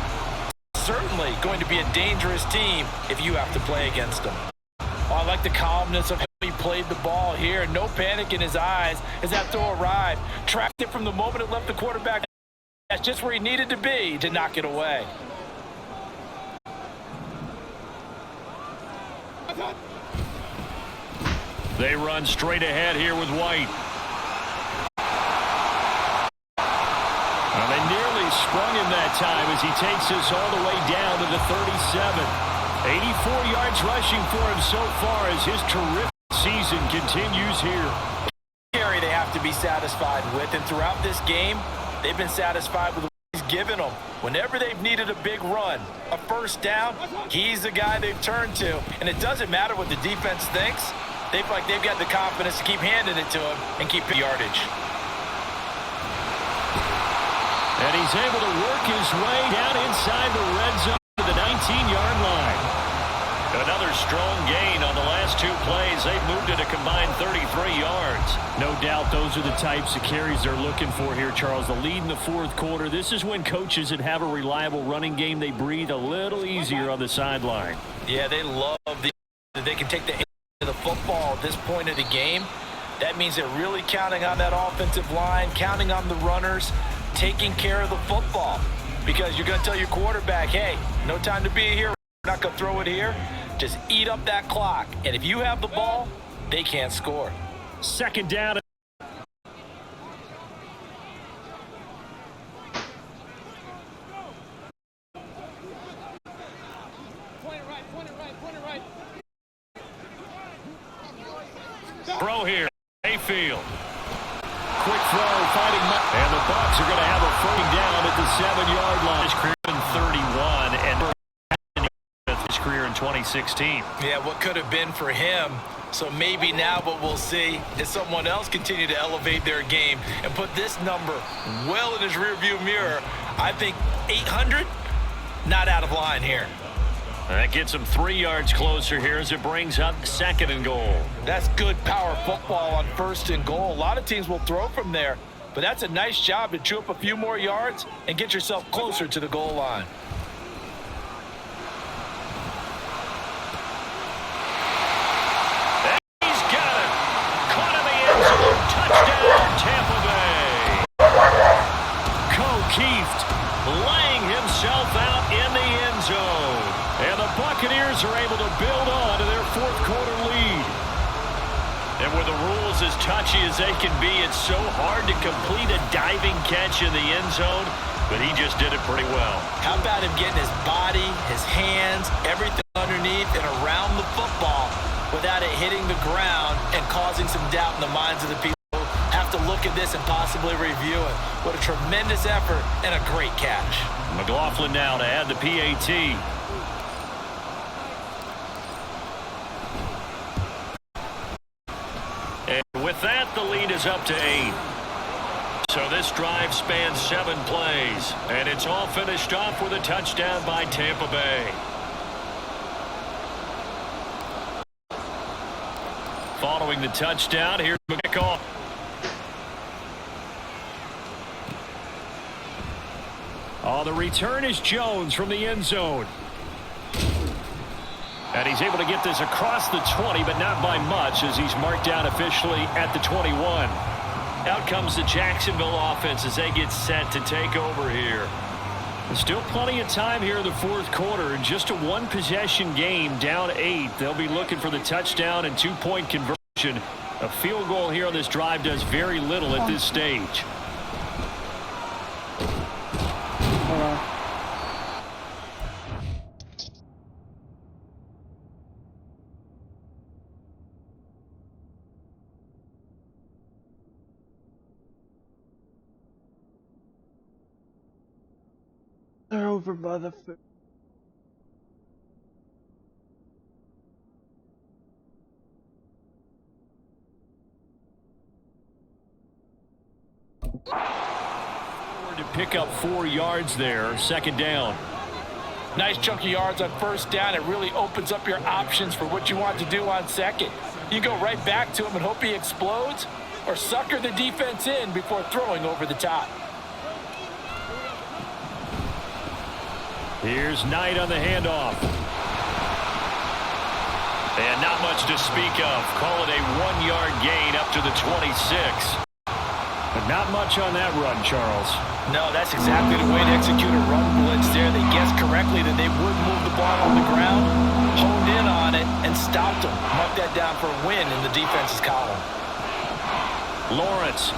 Certainly going to be a dangerous team if you have to play against them. Oh, I like the calmness of how he played the ball here. No panic in his eyes as that throw arrived. Tracked it from the moment it left the quarterback. That's just where he needed to be to knock it away. They run straight ahead here with White. They nearly sprung him that time as he takes this all the way down to the 37. 84 yards rushing for him so far as his terrific season continues here. Carry they have to be satisfied with, and throughout this game, they've been satisfied with what he's given them. Whenever they've needed a big run, a first down, he's the guy they've turned to. And it doesn't matter what the defense thinks. They feel like they've got the confidence to keep handing it to him and keep the yardage. And he's able to work his way down inside the red zone to the 19-yard line. Another strong gain on the last 2 plays. They've moved it a combined 33 yards. No doubt those are the types of carries they're looking for here, Charles. The lead in the 4th quarter. This is when coaches that have a reliable running game, they breathe a little easier on the sideline. Yeah, they love that they can take the football at this point of the game. That means they're really counting on that offensive line, counting on the runners, taking care of the football, because you're going to tell your quarterback, hey, no time to be here. We're not going to throw it here. Just eat up that clock. And if you have the ball, they can't score. Second down. Throw here. Mayfield. Quick throw, fighting. And the Bucs are going to have a first down at the 7-yard line. His career in 31 and his career in 2016. Yeah, what could have been for him. So maybe now what we'll see is someone else continue to elevate their game and put this number well in his rearview mirror. I think 800, not out of line here. That gets him 3 yards closer here as it brings up 2nd and goal. That's good power football on 1st and goal. A lot of teams will throw from there, but that's a nice job to chew up a few more yards and get yourself closer to the goal line. And he's got it. Caught in the end zone. Touchdown, Tampa Bay. Keeft laying himself out in the end zone. And the Buccaneers are able to build on to their 4th quarter lead. And with the rules as touchy as they can be, it's so hard to complete a diving catch in the end zone, but he just did it pretty well. How about him getting his body, his hands, everything underneath and around the football without it hitting the ground and causing some doubt in the minds of the people who have to look at this and possibly review it. What a tremendous effort and a great catch. McLaughlin now to add the PAT. And with that, the lead is up to 8. So this drive spans 7 plays, and it's all finished off with a touchdown by Tampa Bay. Following the touchdown, here's McCall. Oh, the return is Jones from the end zone. And he's able to get this across the 20, but not by much, as he's marked down officially at the 21. Out comes the Jacksonville offense as they get set to take over here. There's still plenty of time here in the 4th quarter. In just a 1-possession game, down 8. They'll be looking for the touchdown and 2-point conversion. A field goal here on this drive does very little at this stage. Hold on. over by the foot. To pick up 4 yards there, second down. Nice chunk of yards on first down. It really opens up your options for what you want to do on second. You go right back to him and hope he explodes, or sucker the defense in before throwing over the top. Here's Knight on the handoff. And not much to speak of. Call it a 1-yard gain up to the 26. But not much on that run, Charles. No, that's exactly the way to execute a run blitz there. They guessed correctly that they would move the ball on the ground, honed in on it, and stopped them. Mark that down for a win in the defense's column. Lawrence.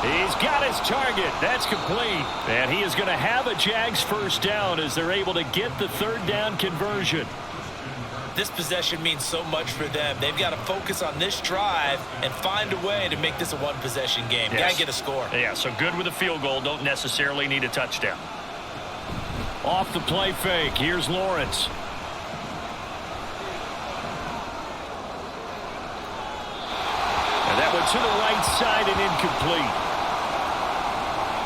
He's got his target. That's complete. And he is going to have a Jags first down as they're able to get the third down conversion. This possession means so much for them. They've got to focus on this drive and find a way to make this a one-possession game. Yes. Got to get a score. Yeah, so good with a field goal. Don't necessarily need a touchdown. Off the play fake. Here's Lawrence. And that went to the right side and incomplete.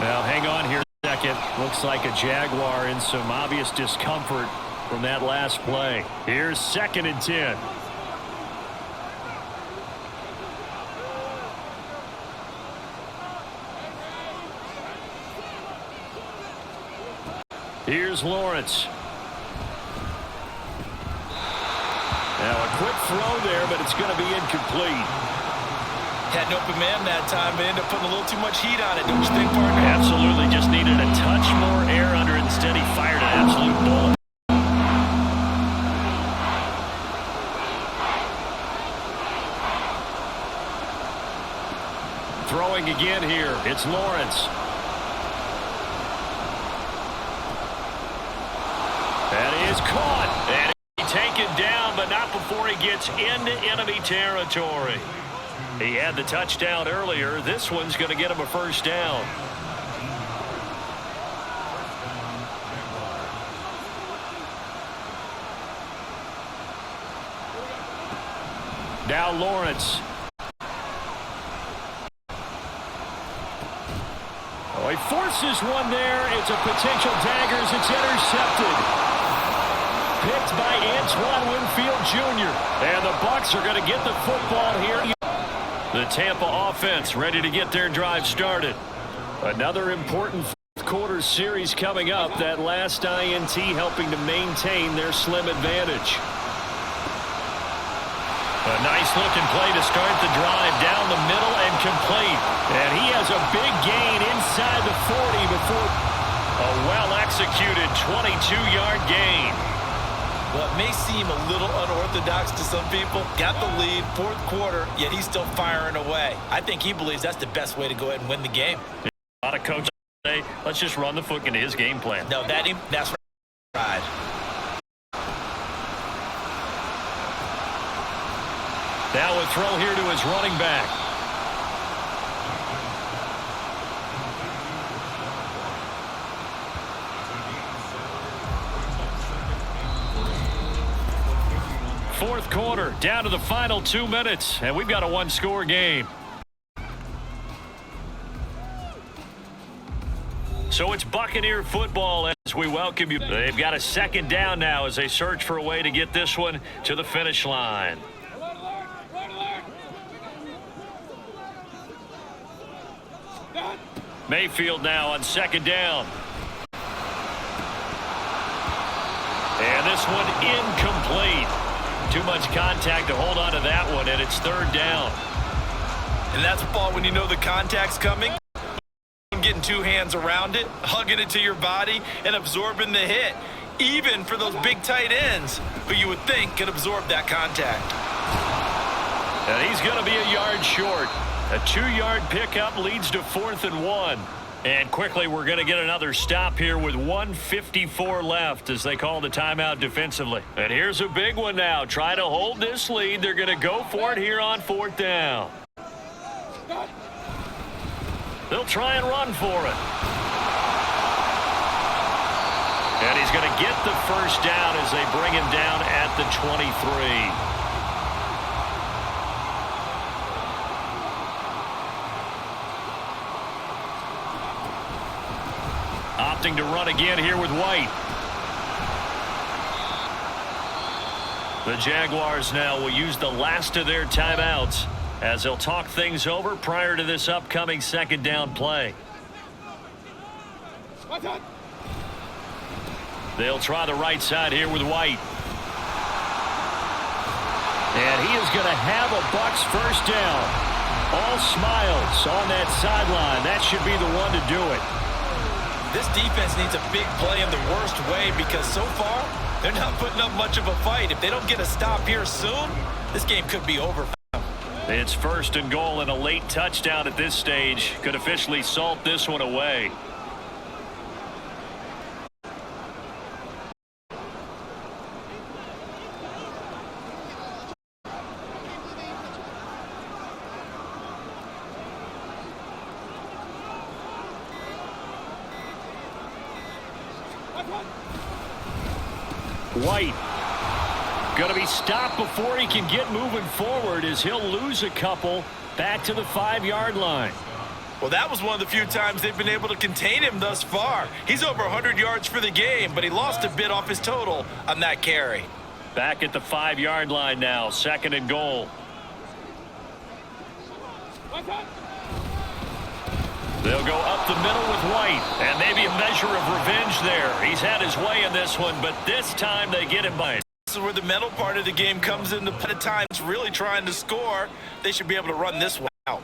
Now, hang on here a second. Looks like a Jaguar in some obvious discomfort from that last play. Here's 2nd and 10. Here's Lawrence. Now a quick throw there, but it's going to be incomplete. Had an open man that time, but ended up putting a little too much heat on it, don't you think, partner? Absolutely. Just needed a touch more air under it. Instead, he fired an absolute bullet. Throwing again here. It's Lawrence. That is caught. And taken down, but not before he gets into enemy territory. He had the touchdown earlier. This one's going to get him a first down. Now Lawrence. Oh, he forces one there. It's a potential dagger as it's intercepted. Picked by Antoine Winfield Jr. And the Bucs are going to get the football here. The Tampa offense ready to get their drive started. Another important fourth-quarter series coming up. That last INT helping to maintain their slim advantage. A nice-looking play to start the drive down the middle and complete. And he has a big gain inside the 40 before a well-executed 22-yard gain. Well, it may seem a little unorthodox to some people. Got the lead, fourth quarter, yet he's still firing away. I think he believes that's the best way to go ahead and win the game. A lot of coaches say, let's just run the foot into his game plan. No, that's right. Now a throw here to his running back. Fourth quarter, down to the final 2 minutes, and we've got a one-score game. So it's Buccaneer football as we welcome you. They've got a second down now as they search for a way to get this one to the finish line. Mayfield now on second down. And this one incomplete. Too much contact to hold on to that one, and it's third down. And that's ball when you know the contact's coming. Getting two hands around it, hugging it to your body, and absorbing the hit. Even for those big tight ends who you would think could absorb that contact. And he's going to be a yard short. A 2-yard pickup leads to 4th and 1. And quickly, we're going to get another stop here with 1:54 left as they call the timeout defensively. And here's a big one now. Try to hold this lead. They're going to go for it here on 4th down. They'll try and run for it. And he's going to get the first down as they bring him down at the 23. Opting to run again here with White. The Jaguars now will use the last of their timeouts as they'll talk things over prior to this upcoming second down play. They'll try the right side here with White. And he is going to have a Bucs first down. All smiles on that sideline. That should be the one to do it. This defense needs a big play in the worst way because so far they're not putting up much of a fight. If they don't get a stop here soon, this game could be over. It's first and goal and a late touchdown at this stage could officially salt this one away. White going to be stopped before he can get moving forward as he'll lose a couple back to the 5-yard line. Well, that was one of the few times they've been able to contain him thus far. He's over 100 yards for the game, but he lost a bit off his total on that carry. Back at the 5-yard line now, second and goal. They'll go up the middle with White, and maybe a measure of revenge there. He's had his way in this one, but this time they get him by it. This is where the mental part of the game comes into play. At times, really trying to score. They should be able to run this one out.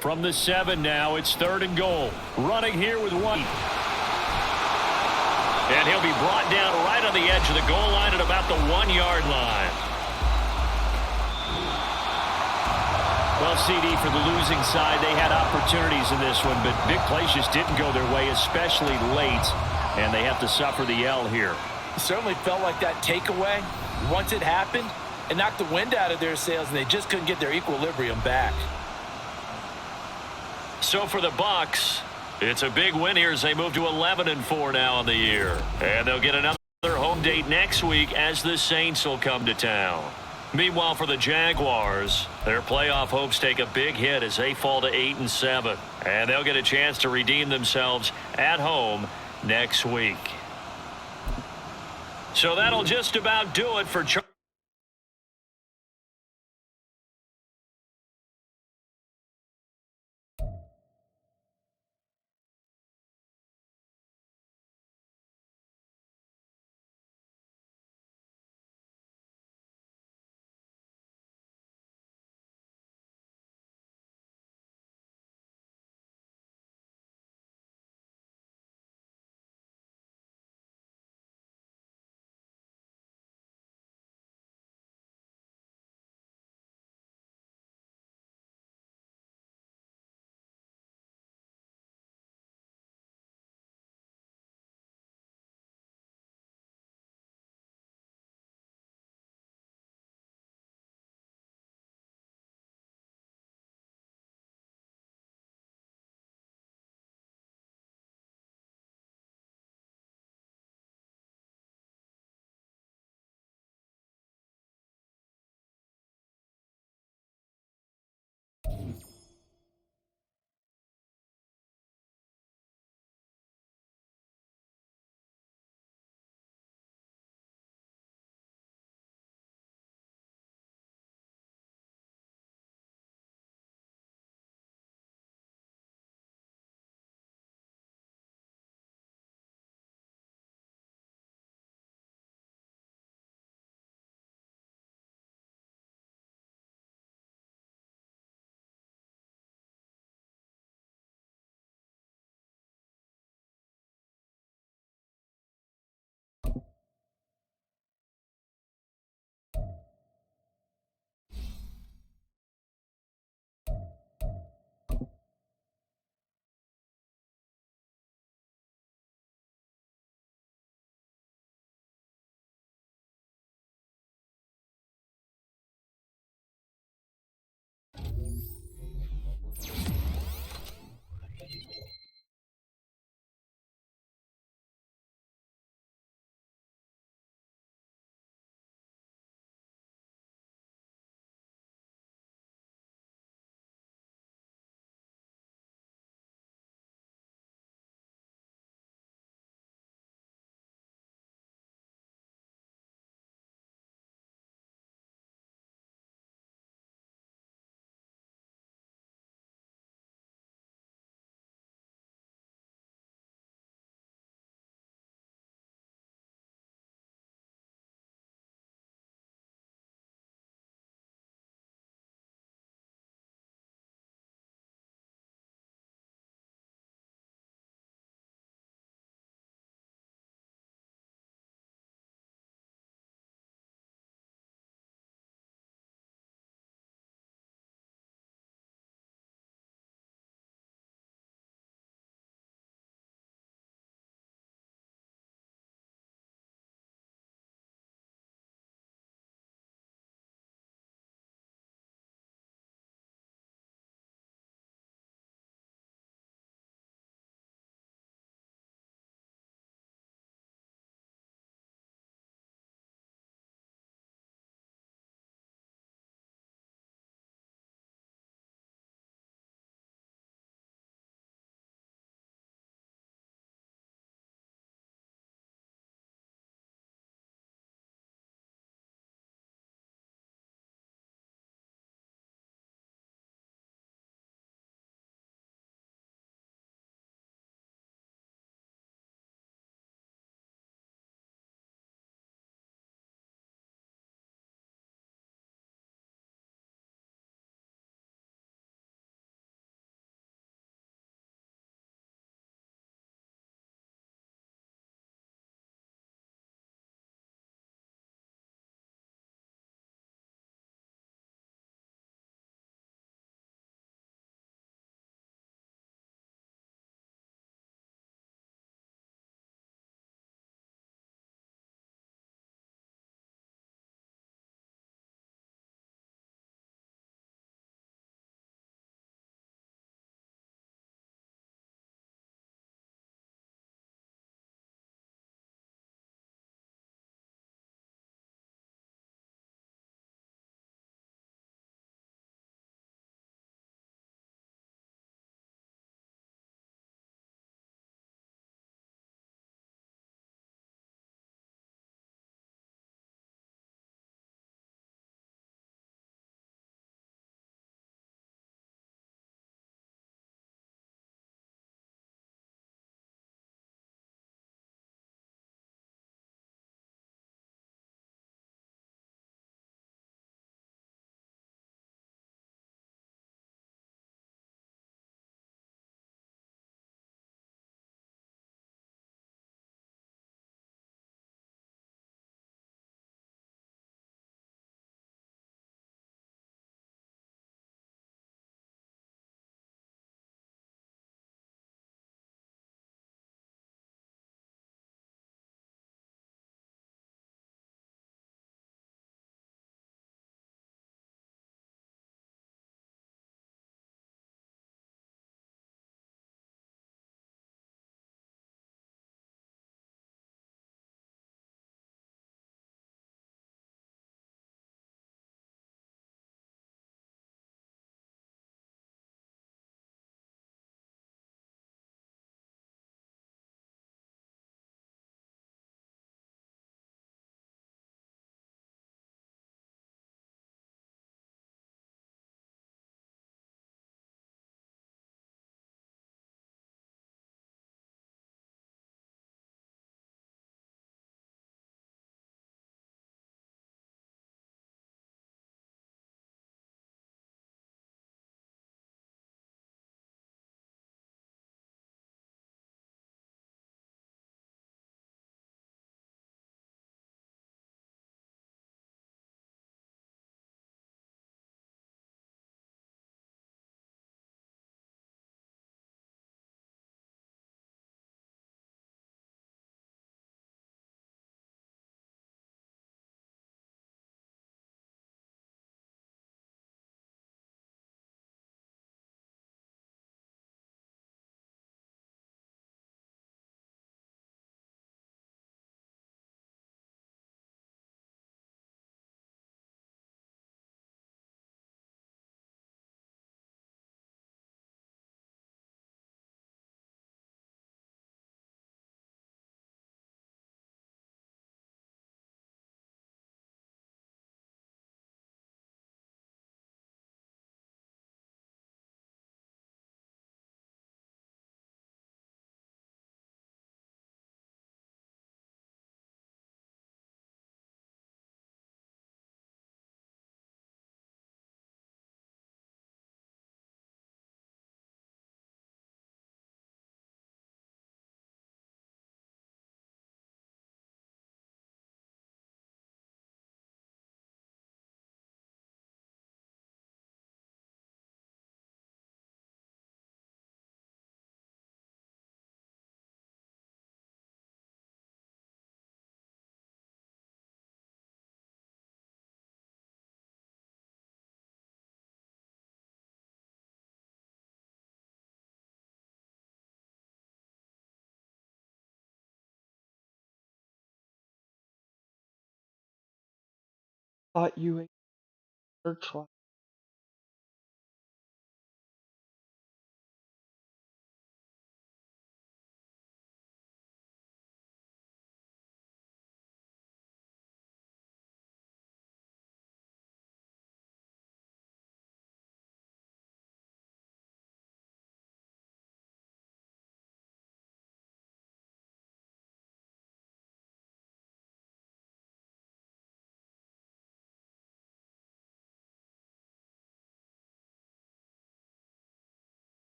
From the 7 now, it's third and goal. Running here with White. And he'll be brought down right on the edge of the goal line at about the 1-yard line. Well, CD, for the losing side, they had opportunities in this one, but big plays just didn't go their way, especially late, and they have to suffer the L here. It certainly felt like that takeaway, once it happened, it knocked the wind out of their sails, and they just couldn't get their equilibrium back. So for the Bucs, it's a big win here as they move to 11-4 now in the year. And they'll get another home date next week as the Saints will come to town. Meanwhile, for the Jaguars, their playoff hopes take a big hit as they fall to 8-7. And they'll get a chance to redeem themselves at home next week. So that'll just about do it for Thought you ate searchlight.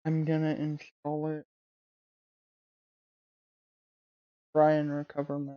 I'm gonna install it. Try and recover my.